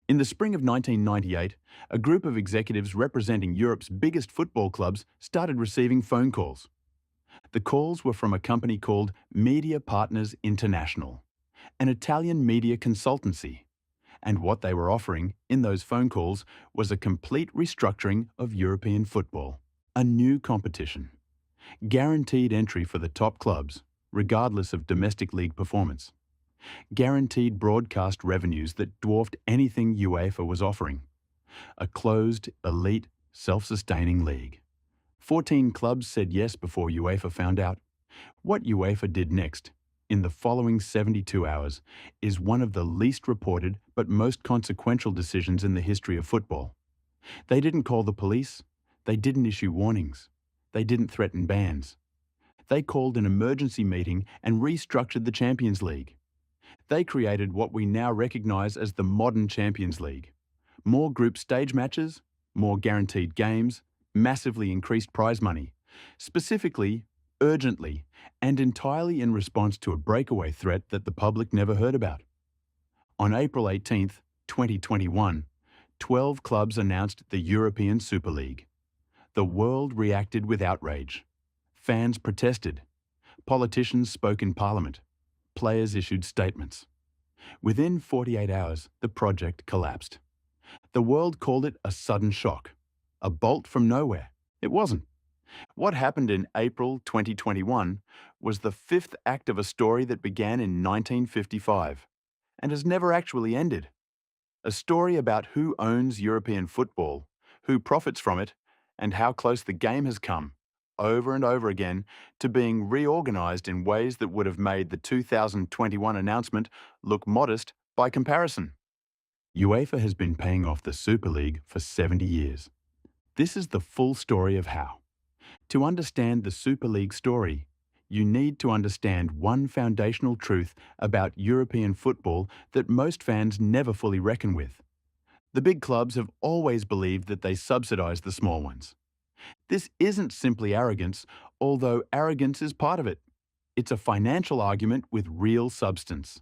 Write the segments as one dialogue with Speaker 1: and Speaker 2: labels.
Speaker 1: In the spring of 1998, a group of executives representing Europe's biggest football clubs started receiving phone calls. The calls were from a company called Media Partners International, an Italian media consultancy. And what they were offering in those phone calls was a complete restructuring of European football, a new competition, guaranteed entry for the top clubs, regardless of domestic league performance, guaranteed broadcast revenues that dwarfed anything UEFA was offering, a closed, elite, self-sustaining league. 14 clubs said yes before UEFA found out. What UEFA did next, in the following 72 hours, is one of the least reported but most consequential decisions in the history of football. They didn't call the police. They didn't issue warnings. They didn't threaten bans. They called an emergency meeting and restructured the Champions League. They created what we now recognise as the modern Champions League. More group stage matches, more guaranteed games, massively increased prize money. Specifically, urgently, and entirely in response to a breakaway threat that the public never heard about. On April 18, 2021, 12 clubs announced the European Super League. The world reacted with outrage. Fans protested. Politicians spoke in Parliament. Players issued statements. Within 48 hours, the project collapsed. The world called it a sudden shock, a bolt from nowhere. It wasn't. What happened in April 2021 was the fifth act of a story that began in 1955 and has never actually ended. A story about who owns European football, who profits from it, and how close the game has come, over and over again, to being reorganized in ways that would have made the 2021 announcement look modest by comparison. UEFA has been paying off the Super League for 70 years. This is the full story of how. To understand the Super League story, you need to understand one foundational truth about European football that most fans never fully reckon with. The big clubs have always believed that they subsidize the small ones. This isn't simply arrogance, although arrogance is part of it. It's a financial argument with real substance.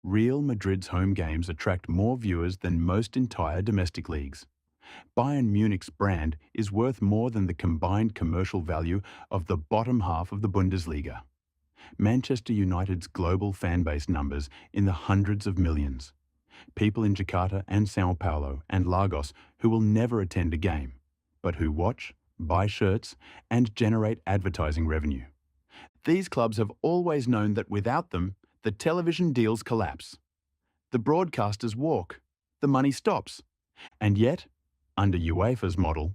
Speaker 1: Real Madrid's home games attract more viewers than most entire domestic leagues. Bayern Munich's brand is worth more than the combined commercial value of the bottom half of the Bundesliga. Manchester United's global fan base numbers in the hundreds of millions. People in Jakarta and Sao Paulo and Lagos who will never attend a game, but who watch, buy shirts, and generate advertising revenue. These clubs have always known that without them, the television deals collapse. The broadcasters walk. The money stops. And yet, under UEFA's model,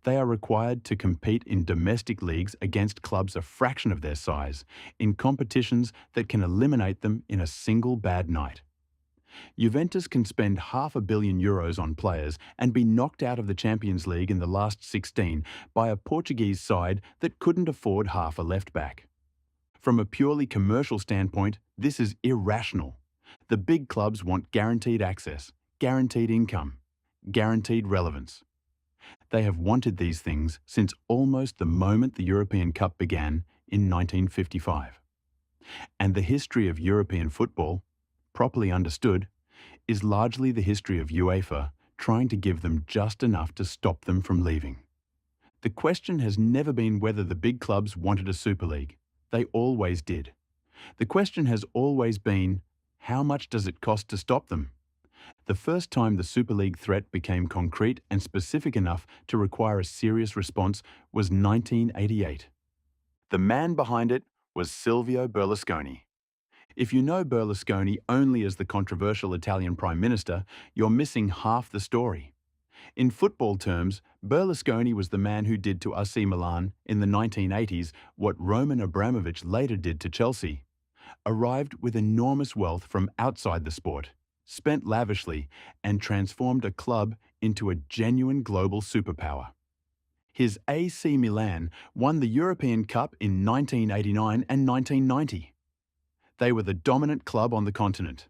Speaker 1: they are required to compete in domestic leagues against clubs a fraction of their size, in competitions that can eliminate them in a single bad night. Juventus can spend €500 million on players and be knocked out of the Champions League in the last 16 by a Portuguese side that couldn't afford half a left-back. From a purely commercial standpoint, this is irrational. The big clubs want guaranteed access, guaranteed income, guaranteed relevance. They have wanted these things since almost the moment the European Cup began in 1955. And the history of European football, properly understood, is largely the history of UEFA trying to give them just enough to stop them from leaving. The question has never been whether the big clubs wanted a Super League. They always did. The question has always been, how much does it cost to stop them? The first time the Super League threat became concrete and specific enough to require a serious response was 1988. The man behind it was Silvio Berlusconi. If you know Berlusconi only as the controversial Italian Prime Minister, you're missing half the story. In football terms, Berlusconi was the man who did to AC Milan in the 1980s what Roman Abramovich later did to Chelsea. Arrived with enormous wealth from outside the sport, spent lavishly, and transformed a club into a genuine global superpower. His AC Milan won the European Cup in 1989 and 1990. They were the dominant club on the continent.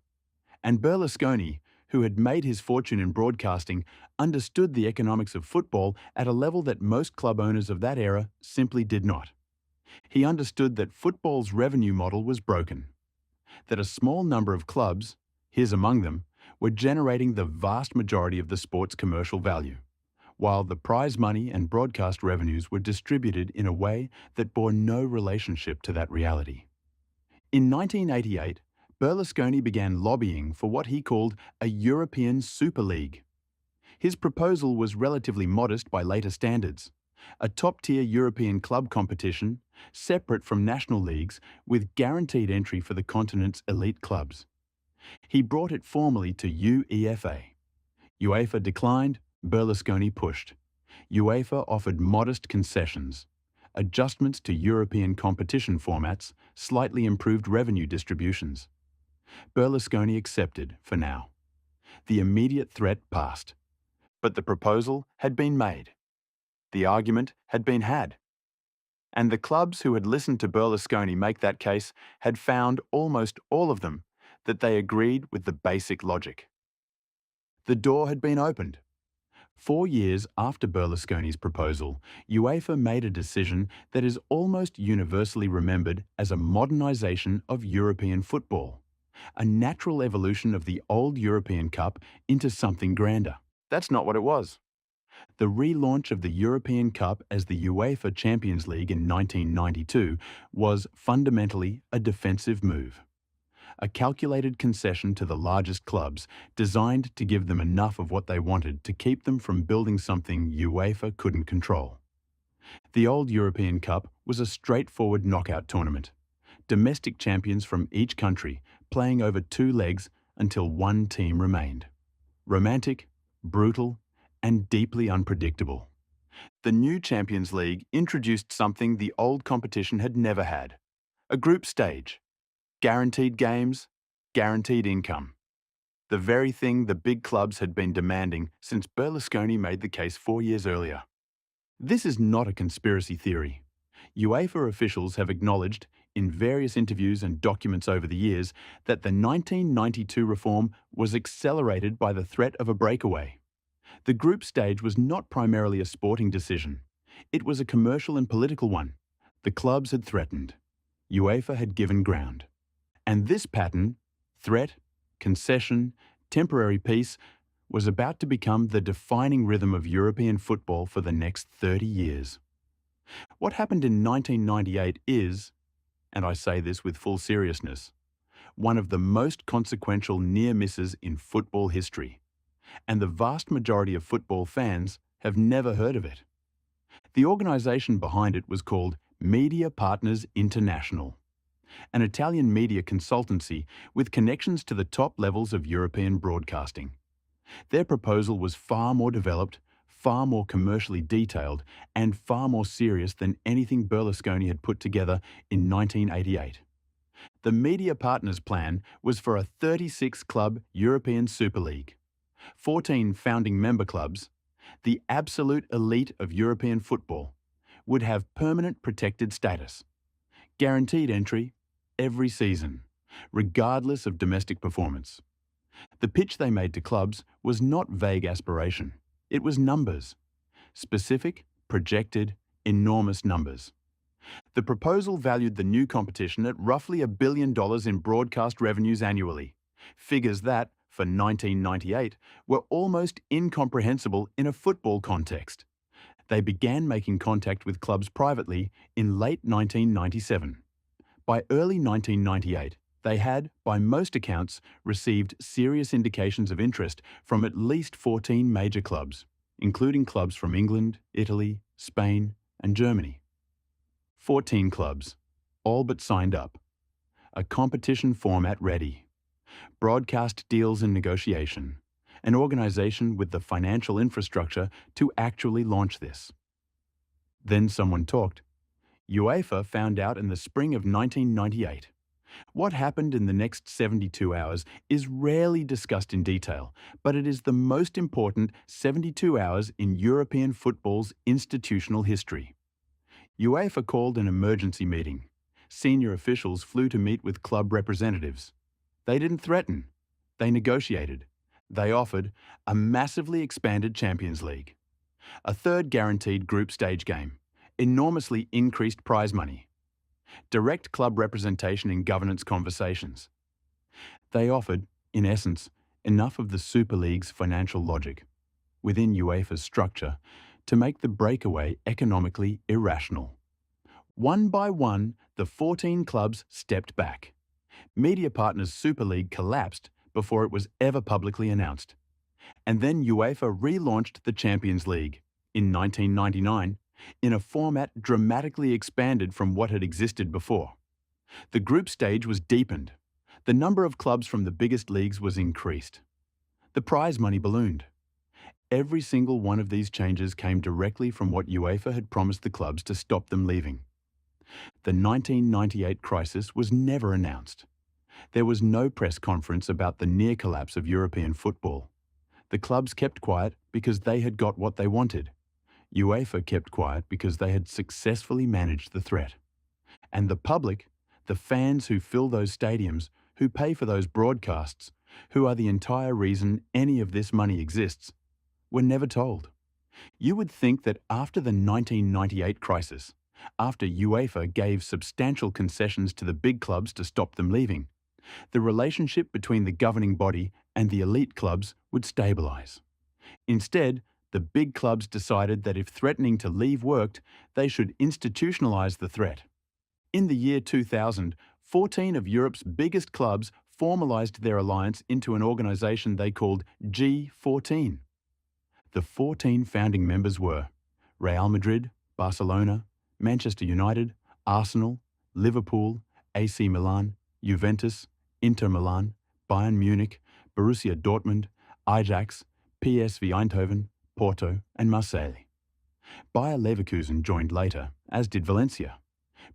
Speaker 1: And Berlusconi, who had made his fortune in broadcasting, understood the economics of football at a level that most club owners of that era simply did not. He understood that football's revenue model was broken, that a small number of clubs, his among them, were generating the vast majority of the sport's commercial value, while the prize money and broadcast revenues were distributed in a way that bore no relationship to that reality. In 1988, Berlusconi began lobbying for what he called a European Super League. His proposal was relatively modest by later standards: a top-tier European club competition, separate from national leagues, with guaranteed entry for the continent's elite clubs. He brought it formally to UEFA. UEFA declined, Berlusconi pushed. UEFA offered modest concessions: adjustments to European competition formats, slightly improved revenue distributions. Berlusconi accepted for now. The immediate threat passed. But the proposal had been made. The argument had been had. And the clubs who had listened to Berlusconi make that case had found, almost all of them, that they agreed with the basic logic. The door had been opened. 4 years after Berlusconi's proposal, UEFA made a decision that is almost universally remembered as a modernisation of European football, a natural evolution of the old European Cup into something grander. That's not what it was. The relaunch of the European Cup as the UEFA Champions League in 1992 was fundamentally a defensive move. A calculated concession to the largest clubs, designed to give them enough of what they wanted to keep them from building something UEFA couldn't control. The old European Cup was a straightforward knockout tournament. Domestic champions from each country playing over 2 legs until one team remained. Romantic, brutal, and deeply unpredictable. The new Champions League introduced something the old competition had never had: a group stage. Guaranteed games, guaranteed income. The very thing the big clubs had been demanding since Berlusconi made the case 4 years earlier. This is not a conspiracy theory. UEFA officials have acknowledged, in various interviews and documents over the years, that the 1992 reform was accelerated by the threat of a breakaway. The group stage was not primarily a sporting decision. It was a commercial and political one. The clubs had threatened. UEFA had given ground. And this pattern, threat, concession, temporary peace, was about to become the defining rhythm of European football for the next 30 years. What happened in 1998 is, and I say this with full seriousness, one of the most consequential near misses in football history. And the vast majority of football fans have never heard of it. The organisation behind it was called Media Partners International, an Italian media consultancy with connections to the top levels of European broadcasting. Their proposal was far more developed, far more commercially detailed, and far more serious than anything Berlusconi had put together in 1988. The Media Partners plan was for a 36-club European Super League. 14 founding member clubs, the absolute elite of European football, would have permanent protected status, guaranteed entry every season, regardless of domestic performance. The pitch they made to clubs was not vague aspiration. It was numbers. Specific, projected, enormous numbers. The proposal valued the new competition at roughly $1 billion in broadcast revenues annually, figures that, for 1998, were almost incomprehensible in a football context. They began making contact with clubs privately in late 1997. By early 1998, they had, by most accounts, received serious indications of interest from at least 14 major clubs, including clubs from England, Italy, Spain, and Germany. 14 clubs, all but signed up. A competition format ready. Broadcast deals in negotiation. An organisation with the financial infrastructure to actually launch this. Then someone talked. UEFA found out in the spring of 1998. What happened in the next 72 hours is rarely discussed in detail, but it is the most important 72 hours in European football's institutional history. UEFA called an emergency meeting. Senior officials flew to meet with club representatives. They didn't threaten. They negotiated. They offered a massively expanded Champions League, a third guaranteed group stage game, enormously increased prize money, direct club representation in governance conversations. They offered, in essence, Enough of the Super League's financial logic within UEFA's structure to make the breakaway economically irrational. One by one, the 14 clubs stepped back. Media Partners' Super League collapsed before it was ever publicly announced. And then UEFA relaunched the Champions League in 1999 in a format dramatically expanded from what had existed before. The group stage was deepened. The number of clubs from the biggest leagues was increased. The prize money ballooned. Every single one of these changes came directly from what UEFA had promised the clubs to stop them leaving. The 1998 crisis was never announced. There was no press conference about the near collapse of European football. The clubs kept quiet because they had got what they wanted. UEFA kept quiet because they had successfully managed the threat. And the public, the fans who fill those stadiums, who pay for those broadcasts, who are the entire reason any of this money exists, were never told. You would think that after the 1998 crisis, after UEFA gave substantial concessions to the big clubs to stop them leaving, the relationship between the governing body and the elite clubs would stabilise. Instead, the big clubs decided that if threatening to leave worked, they should institutionalise the threat. In the year 2000, 14 of Europe's biggest clubs formalised their alliance into an organisation they called G14. The 14 founding members were Real Madrid, Barcelona, Manchester United, Arsenal, Liverpool, AC Milan, Juventus, Inter Milan, Bayern Munich, Borussia Dortmund, Ajax, PSV Eindhoven, Porto and Marseille. Bayer Leverkusen joined later, as did Valencia,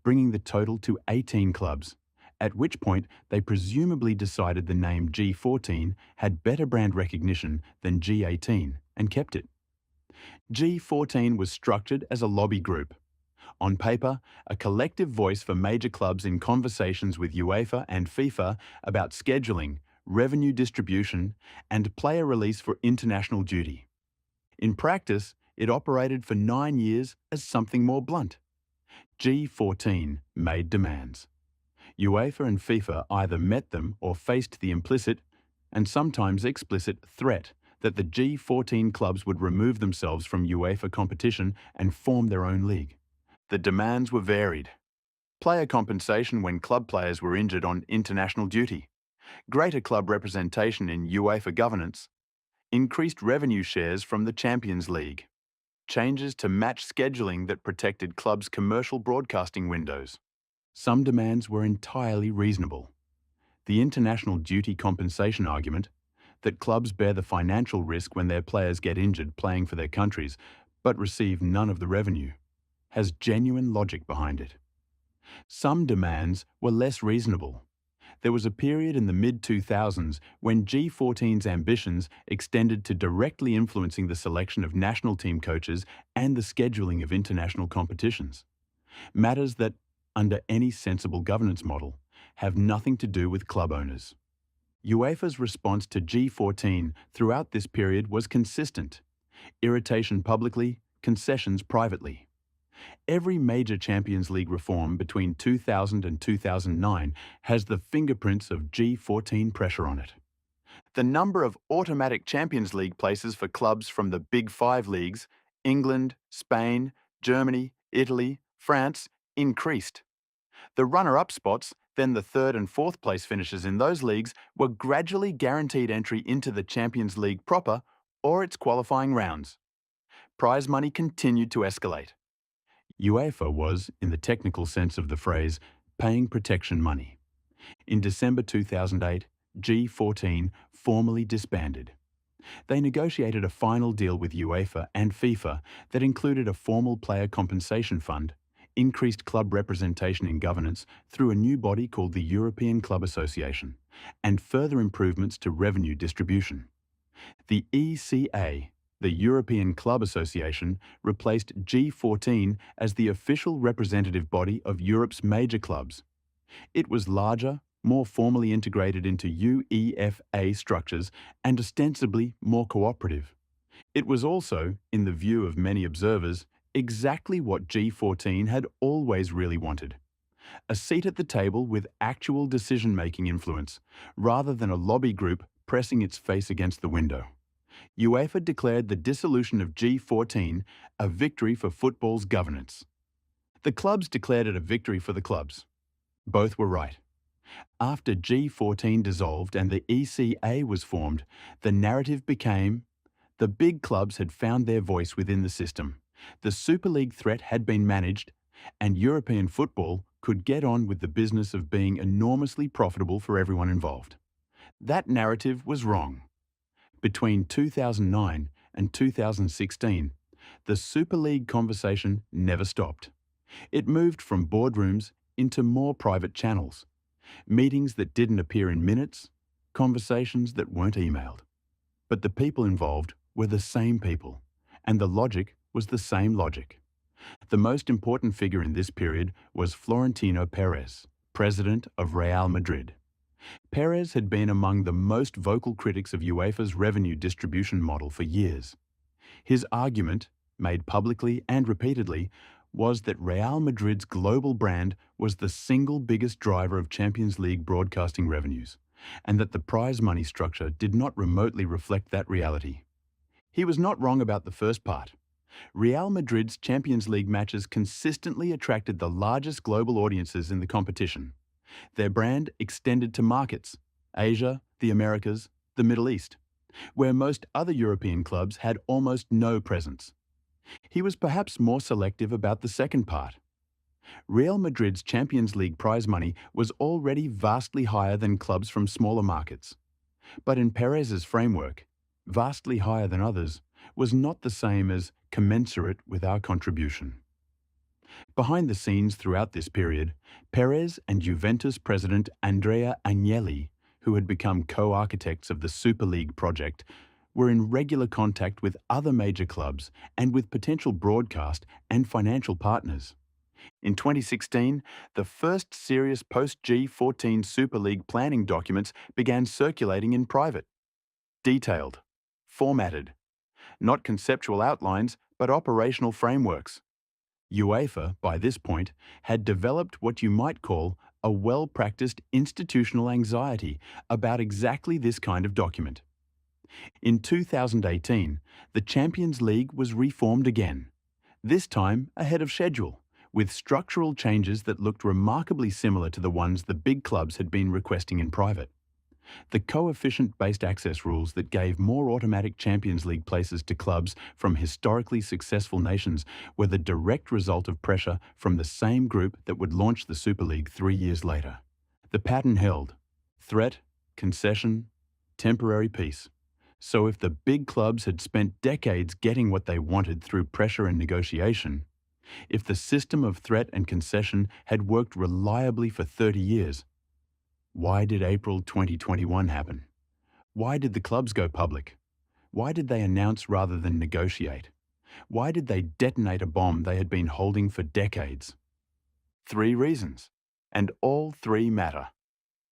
Speaker 1: bringing the total to 18 clubs, at which point they presumably decided the name G14 had better brand recognition than G18 and kept it. G14 was structured as a lobby group. On paper, a collective voice for major clubs in conversations with UEFA and FIFA about scheduling, revenue distribution, and player release for international duty. In practice, it operated for 9 years as something more blunt. G14 made demands. UEFA and FIFA either met them or faced the implicit, and sometimes explicit, threat that the G14 clubs would remove themselves from UEFA competition and form their own league. The demands were varied. Player compensation when club players were injured on international duty, greater club representation in UEFA governance, increased revenue shares from the Champions League, changes to match scheduling that protected clubs' commercial broadcasting windows. Some demands were entirely reasonable. The international duty compensation argument, that clubs bear the financial risk when their players get injured playing for their countries but receive none of the revenue, has genuine logic behind it. Some demands were less reasonable. There was a period in the mid-2000s when G14's ambitions extended to directly influencing the selection of national team coaches and the scheduling of international competitions. Matters that, under any sensible governance model, have nothing to do with club owners. UEFA's response to G14 throughout this period was consistent: irritation publicly, concessions privately. Every major Champions League reform between 2000 and 2009 has the fingerprints of G14 pressure on it. The number of automatic Champions League places for clubs from the Big Five leagues, England, Spain, Germany, Italy, France, increased. The runner-up spots, then the third and fourth place finishes in those leagues, were gradually guaranteed entry into the Champions League proper or its qualifying rounds. Prize money continued to escalate. UEFA was, in the technical sense of the phrase, paying protection money. In December 2008, G14 formally disbanded. They negotiated a final deal with UEFA and FIFA that included a formal player compensation fund, increased club representation in governance through a new body called the European Club Association, and further improvements to revenue distribution. The ECA, the European Club Association, replaced G14 as the official representative body of Europe's major clubs. It was larger, more formally integrated into UEFA structures, and ostensibly more cooperative. It was also, in the view of many observers, exactly what G14 had always really wanted: a seat at the table with actual decision-making influence, rather than a lobby group pressing its face against the window. UEFA declared the dissolution of G14 a victory for football's governance. The clubs declared it a victory for the clubs. Both were right. After G14 dissolved and the ECA was formed, the narrative became the big clubs had found their voice within the system, the Super League threat had been managed, and European football could get on with the business of being enormously profitable for everyone involved. That narrative was wrong. Between 2009 and 2016, the Super League conversation never stopped. It moved from boardrooms into more private channels, meetings that didn't appear in minutes, conversations that weren't emailed. But the people involved were the same people, and the logic was the same logic. The most important figure in this period was Florentino Perez, president of Real Madrid. Perez had been among the most vocal critics of UEFA's revenue distribution model for years. His argument, made publicly and repeatedly, was that Real Madrid's global brand was the single biggest driver of Champions League broadcasting revenues, and that the prize money structure did not remotely reflect that reality. He was not wrong about the first part. Real Madrid's Champions League matches consistently attracted the largest global audiences in the competition. Their brand extended to markets, Asia, the Americas, the Middle East, where most other European clubs had almost no presence. He was perhaps more selective about the second part. Real Madrid's Champions League prize money was already vastly higher than clubs from smaller markets. But in Perez's framework, vastly higher than others was not the same as commensurate with our contribution. Behind the scenes throughout this period, Perez and Juventus president Andrea Agnelli, who had become co-architects of the Super League project, were in regular contact with other major clubs and with potential broadcast and financial partners. In 2016, the first serious post-G14 Super League planning documents began circulating in private. Detailed, formatted, not conceptual outlines, but operational frameworks. UEFA, by this point, had developed what you might call a well-practiced institutional anxiety about exactly this kind of document. In 2018, the Champions League was reformed again, this time ahead of schedule, with structural changes that looked remarkably similar to the ones the big clubs had been requesting in private. The coefficient-based access rules that gave more automatic Champions League places to clubs from historically successful nations were the direct result of pressure from the same group that would launch the Super League 3 years later. The pattern held: threat, concession, temporary peace. So if the big clubs had spent decades getting what they wanted through pressure and negotiation, if the system of threat and concession had worked reliably for 30 years, why did April 2021 happen? Why did the clubs go public? Why did they announce rather than negotiate? Why did they detonate a bomb they had been holding for decades? 3 reasons, and all 3 matter.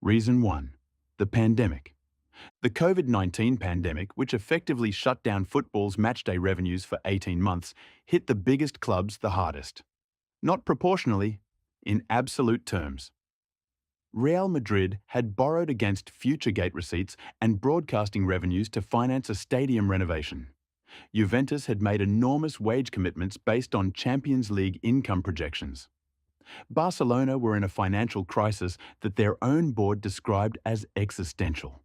Speaker 1: Reason 1, the pandemic. The COVID-19 pandemic, which effectively shut down football's matchday revenues for 18 months, hit the biggest clubs the hardest. Not proportionally, in absolute terms. Real Madrid had borrowed against future gate receipts and broadcasting revenues to finance a stadium renovation. Juventus had made enormous wage commitments based on Champions League income projections. Barcelona were in a financial crisis that their own board described as existential.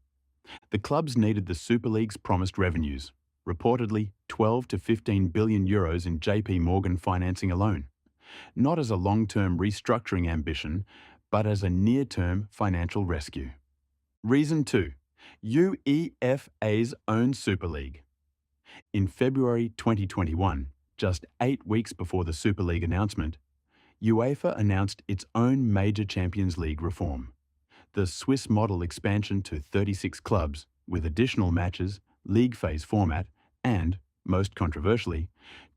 Speaker 1: The clubs needed the Super League's promised revenues, reportedly 12 to 15 billion euros in JP Morgan financing alone, not as a long-term restructuring ambition, but as a near-term financial rescue. Reason 2, UEFA's own Super League. In February 2021, just 8 weeks before the Super League announcement, UEFA announced its own major Champions League reform. The Swiss model expansion to 36 clubs, with additional matches, league phase format, and, most controversially,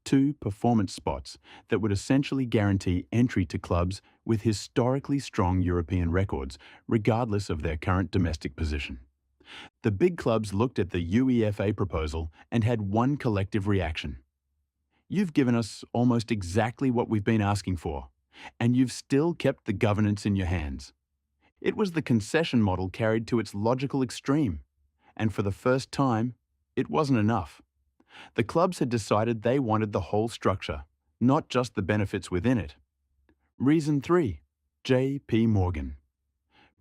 Speaker 1: 2 performance spots that would essentially guarantee entry to clubs with historically strong European records, regardless of their current domestic position. The big clubs looked at the UEFA proposal and had one collective reaction. You've given us almost exactly what we've been asking for, and you've still kept the governance in your hands. It was the concession model carried to its logical extreme, And for the first time, it wasn't enough. The clubs had decided they wanted the whole structure, not just the benefits within it. Reason 3. J.P. Morgan.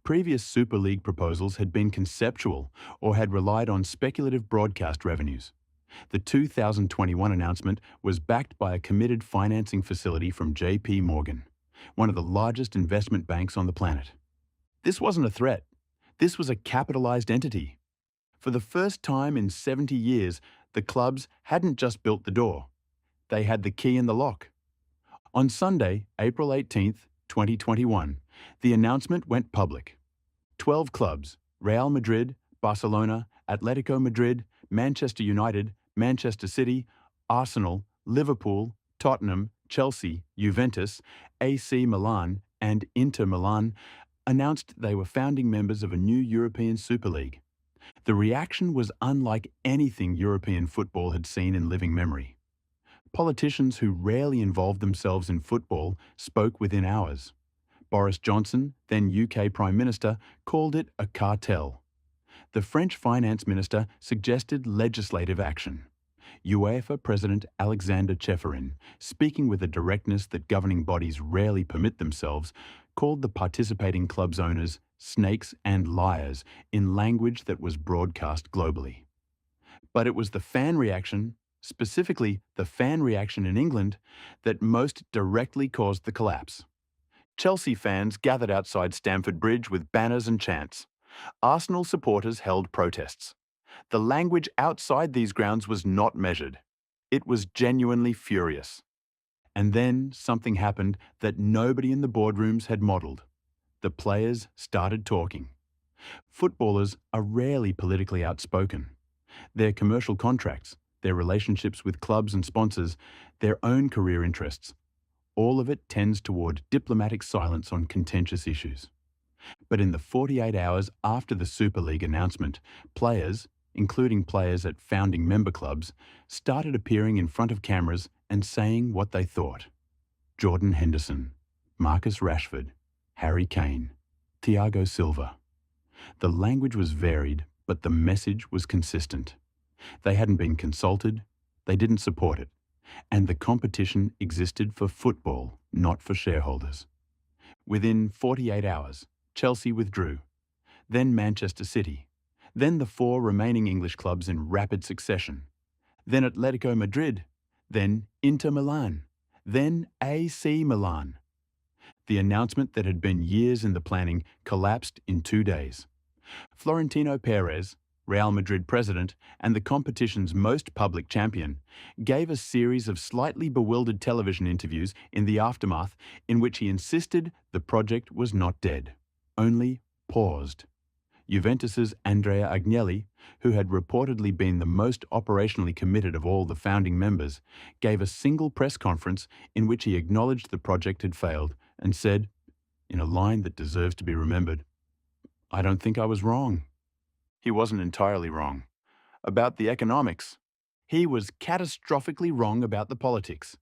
Speaker 1: Previous Super League proposals had been conceptual or had relied on speculative broadcast revenues. The 2021 announcement was backed by a committed financing facility from J.P. Morgan, one of the largest investment banks on the planet. This wasn't a threat. This was a capitalized entity. For the first time in 70 years, the clubs hadn't just built the door. They had the key in the lock. On Sunday, April 18th, 2021, the announcement went public. 12 clubs, Real Madrid, Barcelona, Atletico Madrid, Manchester United, Manchester City, Arsenal, Liverpool, Tottenham, Chelsea, Juventus, AC Milan, and Inter Milan, announced they were founding members of a new European Super League. The reaction was unlike anything European football had seen in living memory. Politicians who rarely involved themselves in football spoke within hours. Boris Johnson, then UK Prime Minister, called it a cartel. The French Finance Minister suggested legislative action. UEFA President Alexander Cheferin, speaking with a directness that governing bodies rarely permit themselves, called the participating clubs' owners snakes and liars in language that was broadcast globally. But it was the fan reaction, specifically the fan reaction in England, that most directly caused the collapse. Chelsea fans gathered outside Stamford Bridge with banners and chants. Arsenal supporters held protests. The language outside these grounds was not measured. It was genuinely furious. And then something happened that nobody in the boardrooms had modelled. The players started talking. Footballers are rarely politically outspoken. Their commercial contracts, their relationships with clubs and sponsors, their own career interests, all of it tends toward diplomatic silence on contentious issues. But in the 48 hours after the Super League announcement, players, including players at founding member clubs, started appearing in front of cameras and saying what they thought. Jordan Henderson, Marcus Rashford, Harry Kane, Thiago Silva. The language was varied, but the message was consistent. They hadn't been consulted, they didn't support it, and the competition existed for football, not for shareholders. Within 48 hours, Chelsea withdrew, then Manchester City, then the 4 remaining English clubs in rapid succession, then Atletico Madrid, then Inter Milan, then AC Milan. The announcement that had been years in the planning collapsed in 2 days. Florentino Perez, Real Madrid president and the competition's most public champion, gave a series of slightly bewildered television interviews in the aftermath in which he insisted the project was not dead, only paused. Juventus's Andrea Agnelli, who had reportedly been the most operationally committed of all the founding members, gave a single press conference in which he acknowledged the project had failed and said, in a line that deserves to be remembered, "I don't think I was wrong." He wasn't entirely wrong. About the economics, he was catastrophically wrong about the politics.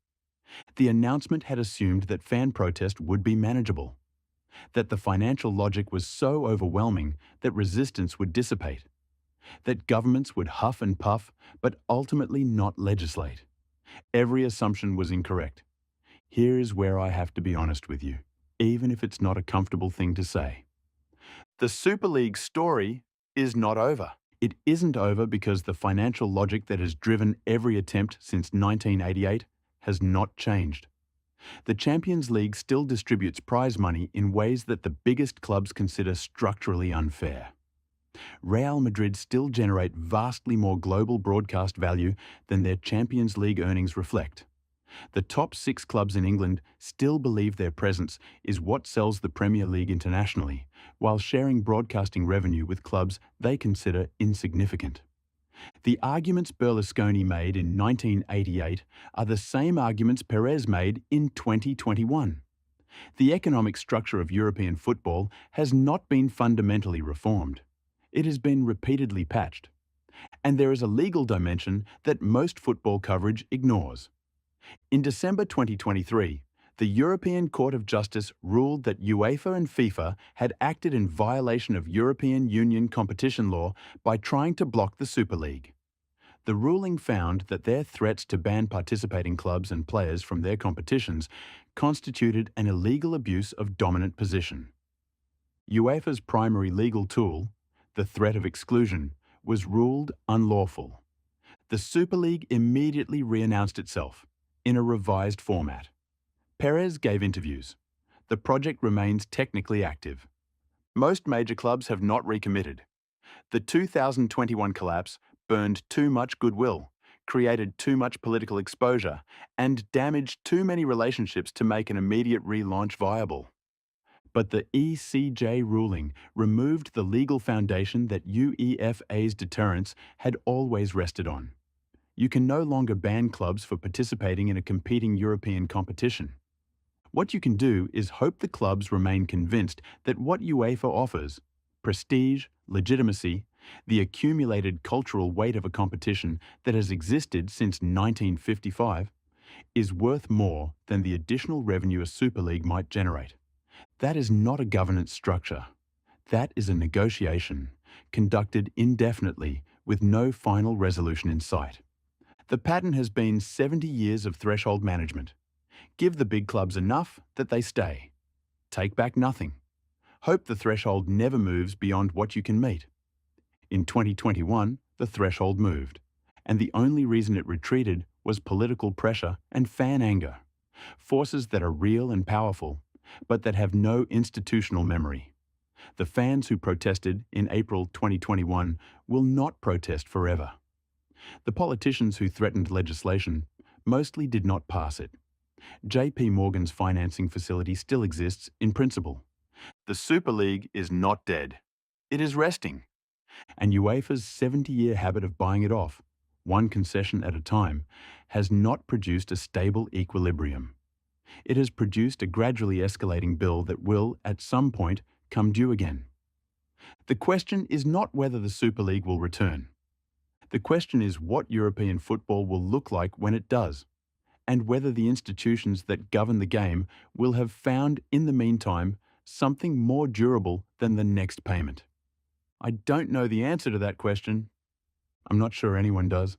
Speaker 1: The announcement had assumed that fan protest would be manageable, that the financial logic was so overwhelming that resistance would dissipate, that governments would huff and puff but ultimately not legislate. Every assumption was incorrect. Here is where I have to be honest with you, even if it's not a comfortable thing to say. The Super League story is not over. It isn't over because the financial logic that has driven every attempt since 1988 has not changed. The Champions League still distributes prize money in ways that the biggest clubs consider structurally unfair. Real Madrid still generate vastly more global broadcast value than their Champions League earnings reflect. The top 6 clubs in England still believe their presence is what sells the Premier League internationally, while sharing broadcasting revenue with clubs they consider insignificant. The arguments Berlusconi made in 1988 are the same arguments Perez made in 2021. The economic structure of European football has not been fundamentally reformed. It has been repeatedly patched. And there is a legal dimension that most football coverage ignores. In December 2023, The European Court of Justice ruled that UEFA and FIFA had acted in violation of European Union competition law by trying to block the Super League. The ruling found that their threats to ban participating clubs and players from their competitions constituted an illegal abuse of dominant position. UEFA's primary legal tool, the threat of exclusion, was ruled unlawful. The Super League immediately re-announced itself in a revised format. Perez gave interviews. The project remains technically active. Most major clubs have not recommitted. The 2021 collapse burned too much goodwill, created too much political exposure, and damaged too many relationships to make an immediate relaunch viable. But the ECJ ruling removed the legal foundation that UEFA's deterrence had always rested on. You can no longer ban clubs for participating in a competing European competition. What you can do is hope the clubs remain convinced that what UEFA offers, prestige, legitimacy, the accumulated cultural weight of a competition that has existed since 1955, is worth more than the additional revenue a Super League might generate. That is not a governance structure. That is a negotiation, conducted indefinitely with no final resolution in sight. The pattern has been 70 years of threshold management. Give the big clubs enough that they stay. Take back nothing. Hope the threshold never moves beyond what you can meet. In 2021, the threshold moved, and the only reason it retreated was political pressure and fan anger, forces that are real and powerful, but that have no institutional memory. The fans who protested in April 2021 will not protest forever. The politicians who threatened legislation mostly did not pass it. JP Morgan's financing facility still exists in principle. The Super League is not dead. It is resting. And UEFA's 70-year habit of buying it off, one concession at a time, has not produced a stable equilibrium. It has produced a gradually escalating bill that will, at some point, come due again. The question is not whether the Super League will return. The question is what European football will look like when it does, and whether the institutions that govern the game will have found, in the meantime, something more durable than the next payment. I don't know the answer to that question. I'm not sure anyone does.